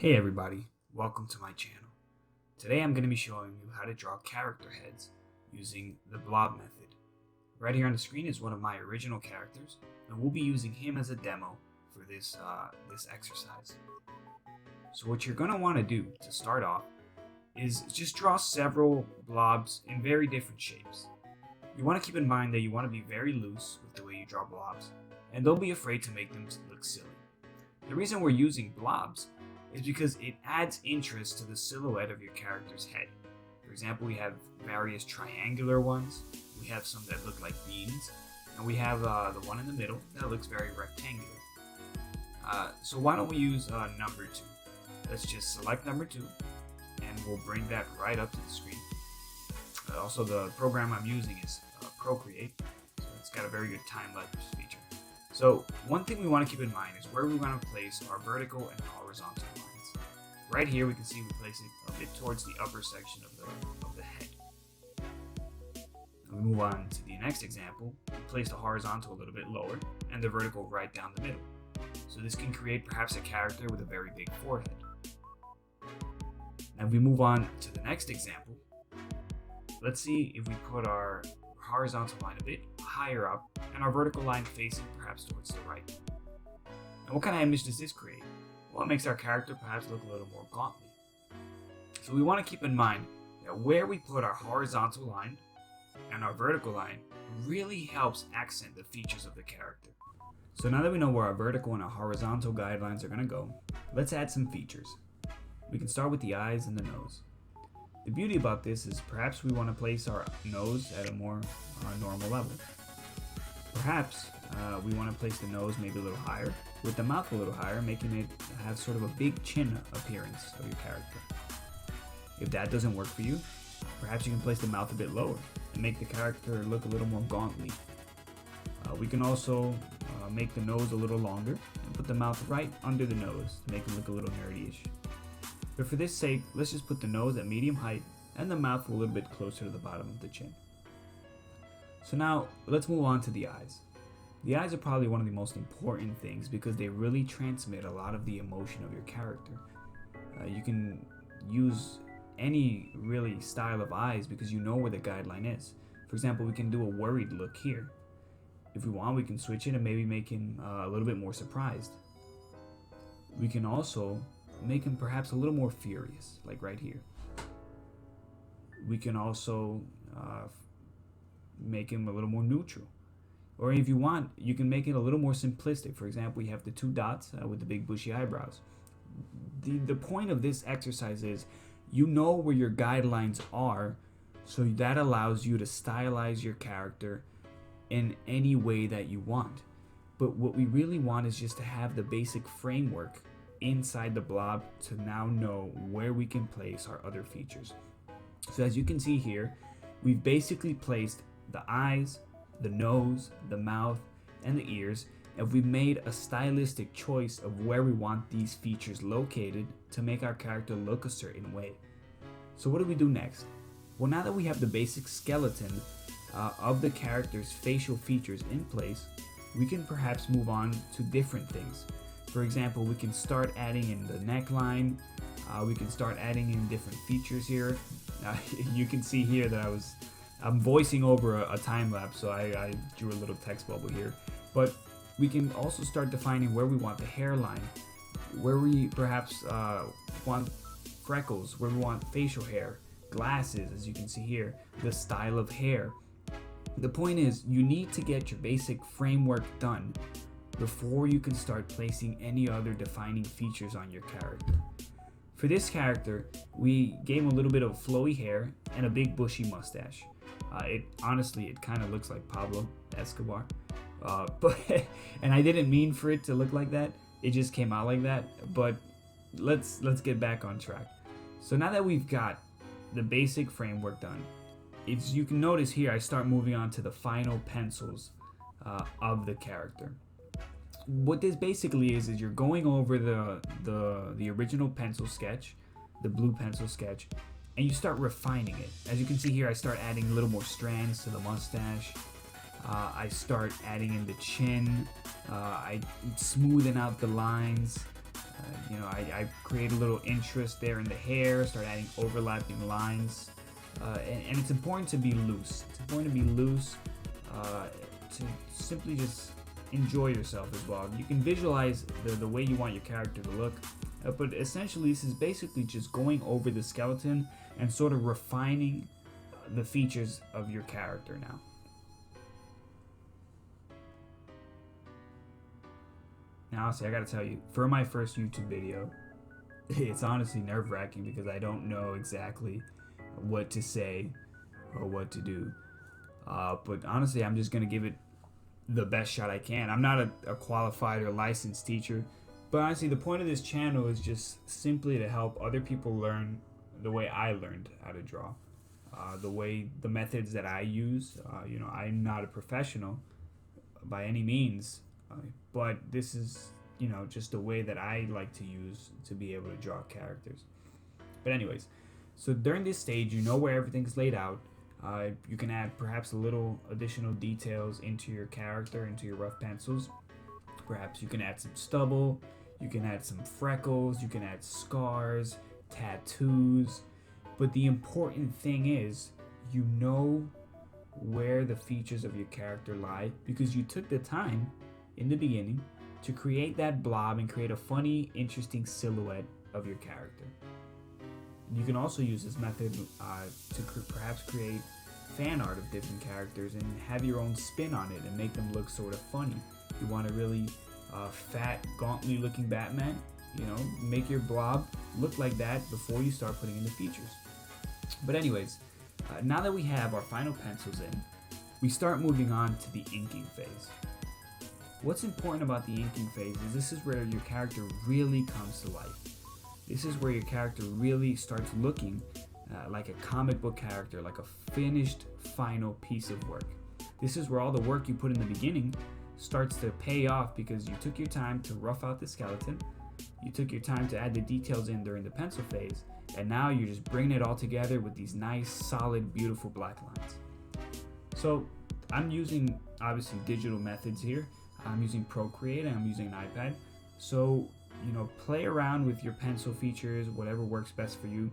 Hey everybody, welcome to my channel. Today I'm going to be showing you how to draw character heads using the blob method. Right here on the screen is one of my original characters, and we'll be using him as a demo for this exercise. So what you're going to want to do to start off is just draw several blobs in very different shapes. You want to keep in mind that you want to be very loose with the way you draw blobs, and don't be afraid to make them look silly. The reason we're using blobs is because it adds interest to the silhouette of your character's head. For example, we have various triangular ones, we have some that look like beans, and we have the one in the middle that looks very rectangular. So why don't we use number 2? Let's just select number 2, and we'll bring that right up to the screen. Also, the program I'm using is Procreate, so it's got a very good time-lapse feature. So one thing we want to keep in mind is where we want to place our vertical and horizontal lines. Right here we can see we place it a bit towards the upper section of the head. And we move on to the next example. We place the horizontal a little bit lower and the vertical right down the middle. So this can create perhaps a character with a very big forehead. Now we move on to the next example. Let's see if we put our horizontal line a bit higher up and our vertical line facing perhaps towards the right. And what kind of image does this create? Well, it makes our character perhaps look a little more gauntly. So we want to keep in mind that where we put our horizontal line and our vertical line really helps accent the features of the character. So now that we know where our vertical and our horizontal guidelines are going to go, let's add some features. We can start with the eyes and the nose. The beauty about this is perhaps we want to place our nose at a more normal level. Perhaps we want to place the nose maybe a little higher, with the mouth a little higher, making it have sort of a big chin appearance of your character. If that doesn't work for you, perhaps you can place the mouth a bit lower and make the character look a little more gauntly. We can also make the nose a little longer and put the mouth right under the nose to make it look a little nerdy-ish. But for this sake, let's just put the nose at medium height and the mouth a little bit closer to the bottom of the chin. So now, let's move on to the eyes. The eyes are probably one of the most important things because they really transmit a lot of the emotion of your character. You can use any really style of eyes because you know where the guideline is. For example, we can do a worried look here. If we want, we can switch it and maybe make him a little bit more surprised. We can also make him perhaps a little more furious, like right here. We can also make him a little more neutral. Or if you want, you can make it a little more simplistic. For example, we have the 2 dots with the big bushy eyebrows. The point of this exercise is you know where your guidelines are, so that allows you to stylize your character in any way that you want. But what we really want is just to have the basic framework inside the blob to now know where we can place our other features. So as you can see here, we've basically placed the eyes, the nose, the mouth, and the ears, and we've made a stylistic choice of where we want these features located to make our character look a certain way. So what do we do next? Well, now that we have the basic skeleton of the character's facial features in place, we can perhaps move on to different things. For example, we can start adding in the neckline. We can start adding in different features here. You can see here that I'm voicing over a time lapse, so I drew a little text bubble here. But we can also start defining where we want the hairline, where we perhaps want freckles, where we want facial hair, glasses, as you can see here, the style of hair. The point is, you need to get your basic framework done before you can start placing any other defining features on your character. For this character, we gave him a little bit of flowy hair and a big bushy mustache. It kind of looks like Pablo Escobar, and I didn't mean for it to look like that. It just came out like that. But let's get back on track. So now that we've got the basic framework done, you can notice here I start moving on to the final pencils of the character. What this basically is you're going over the original pencil sketch, the blue pencil sketch, and you start refining it. As you can see here, I start adding a little more strands to the mustache. I start adding in the chin. I smoothen out the lines. I create a little interest there in the hair, start adding overlapping lines. And it's important to be loose. It's important to be loose to simply just enjoy yourself as well. You can visualize the way you want your character to look, but essentially this is basically just going over the skeleton and sort of refining the features of your character now. Now, honestly, I gotta tell you, for my first YouTube video, it's honestly nerve-wracking because I don't know exactly what to say or what to do. But honestly, I'm just gonna give it the best shot I can. I'm not a qualified or licensed teacher, but honestly, the point of this channel is just simply to help other people learn the way I learned how to draw, the methods that I use. I'm not a professional by any means, but this is, just the way that I like to use to be able to draw characters. But anyways, so during this stage, you know where everything's laid out. You can add perhaps a little additional details into your character, into your rough pencils. Perhaps you can add some stubble, you can add some freckles, you can add scars, tattoos. But the important thing is, you know where the features of your character lie because you took the time in the beginning to create that blob and create a funny, interesting silhouette of your character. You can also use this method to perhaps create fan art of different characters and have your own spin on it and make them look sort of funny. You want a really fat, gauntly looking Batman, make your blob look like that before you start putting in the features. But anyways, now that we have our final pencils in, we start moving on to the inking phase. What's important about the inking phase is this is where your character really comes to life. This is where your character really starts looking like a comic book character, like a finished final piece of work. This is where all the work you put in the beginning starts to pay off because you took your time to rough out the skeleton, you took your time to add the details in during the pencil phase, and now you're just bringing it all together with these nice, solid, beautiful black lines. So I'm using, obviously, digital methods here. I'm using Procreate and I'm using an iPad. So, play around with your pencil features, whatever works best for you.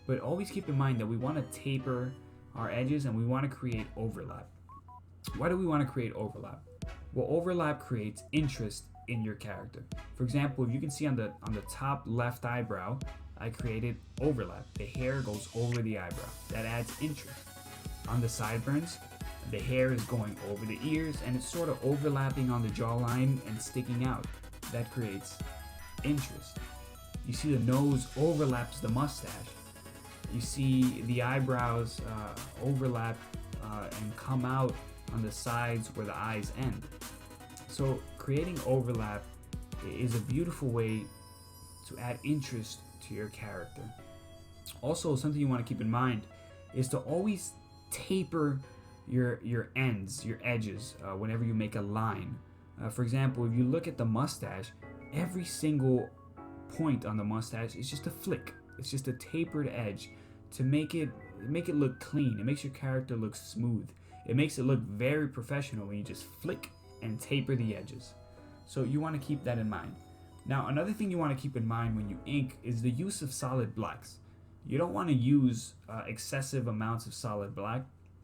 But always keep in mind that we want to taper our edges and we want to create overlap. Why do we want to create overlap? Well, overlap creates interest in your character. For example, if you can see on the top left eyebrow, I created overlap. The hair goes over the eyebrow. That adds interest. On the sideburns, the hair is going over the ears and it's sort of overlapping on the jawline and sticking out. That creates interest. You see the nose overlaps the mustache. You see the eyebrows overlap and come out on the sides where the eyes end. So creating overlap is a beautiful way to add interest to your character. Also, something you want to keep in mind is to always taper your ends, your edges, whenever you make a line. For example, if you look at the mustache, every single point on the mustache is just a flick. It's just a tapered edge to make it look clean. It makes your character look smooth. It makes it look very professional when you just flick and taper the edges. So you want to keep that in mind. Now, another thing you want to keep in mind when you ink is the use of solid blacks. You don't want to use excessive amounts of solid black,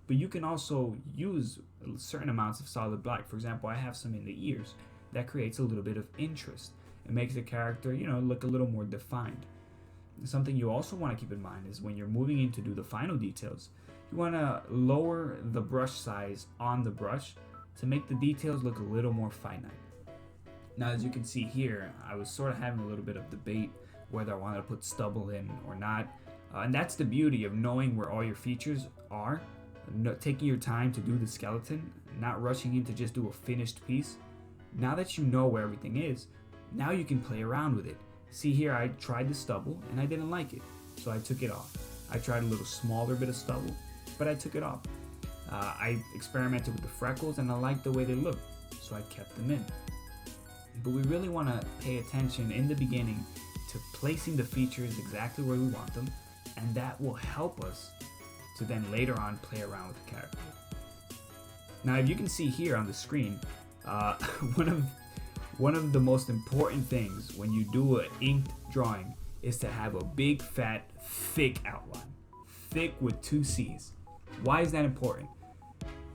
but you can also use certain amounts of solid black. For example, I have some in the ears. That creates a little bit of interest. It makes the character, look a little more defined. Something you also want to keep in mind is when you're moving in to do the final details, you want to lower the brush size on the brush to make the details look a little more finite. Now, as you can see here, I was sort of having a little bit of debate whether I wanted to put stubble in or not. And that's the beauty of knowing where all your features are, taking your time to do the skeleton, not rushing in to just do a finished piece. Now that you know where everything is, now you can play around with it. See here, I tried the stubble and I didn't like it, so I took it off. I tried a little smaller bit of stubble, but I took it off. I experimented with the freckles and I liked the way they looked, so I kept them in. But we really want to pay attention in the beginning to placing the features exactly where we want them, and that will help us to then later on play around with the character. Now, if you can see here on the screen, One of the most important things when you do an inked drawing is to have a big, fat, thick outline. Thick with 2 C's. Why is that important?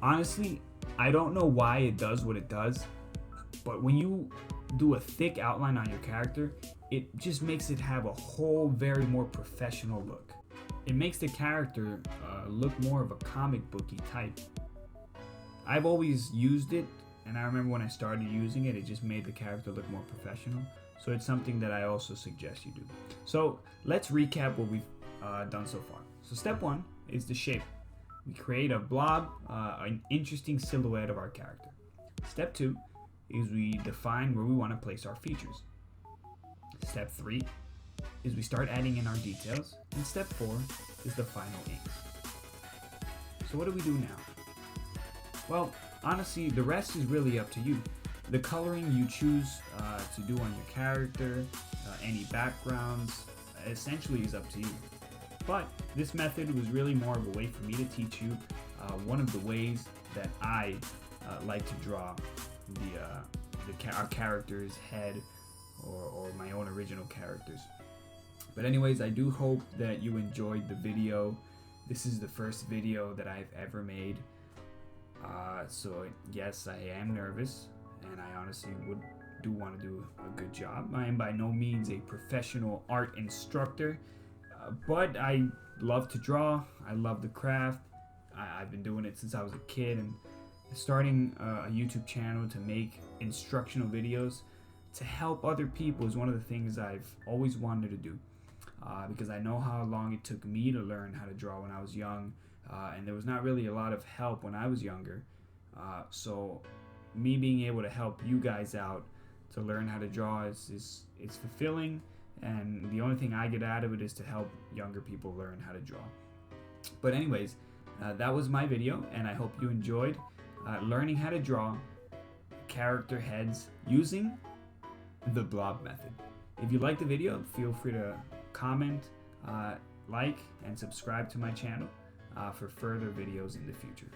Honestly, I don't know why it does what it does, but when you do a thick outline on your character, it just makes it have a whole very more professional look. It makes the character look more of a comic booky type. I've always used it, and I remember when I started using it, it just made the character look more professional. So it's something that I also suggest you do. So let's recap what we've done so far. So step 1 is the shape. We create a blob, an interesting silhouette of our character. Step 2 is we define where we want to place our features. Step 3 is we start adding in our details. And step 4 is the final ink. So what do we do now? Well, honestly, the rest is really up to you. The coloring you choose to do on your character, any backgrounds, essentially is up to you. But this method was really more of a way for me to teach you one of the ways that I like to draw our character's head or my own original characters. But anyways, I do hope that you enjoyed the video. This is the first video that I've ever made. So yes, I am nervous, and I honestly do want to do a good job. I am by no means a professional art instructor, but I love to draw. I love the craft. I've been doing it since I was a kid, and starting a YouTube channel to make instructional videos to help other people is one of the things I've always wanted to do, because I know how long it took me to learn how to draw when I was young, and there was not really a lot of help when I was younger. So me being able to help you guys out to learn how to draw is fulfilling, and the only thing I get out of it is to help younger people learn how to draw. But anyways, that was my video, and I hope you enjoyed learning how to draw character heads using the blob method. If you liked the video, feel free to comment, like, and subscribe to my channel for further videos in the future.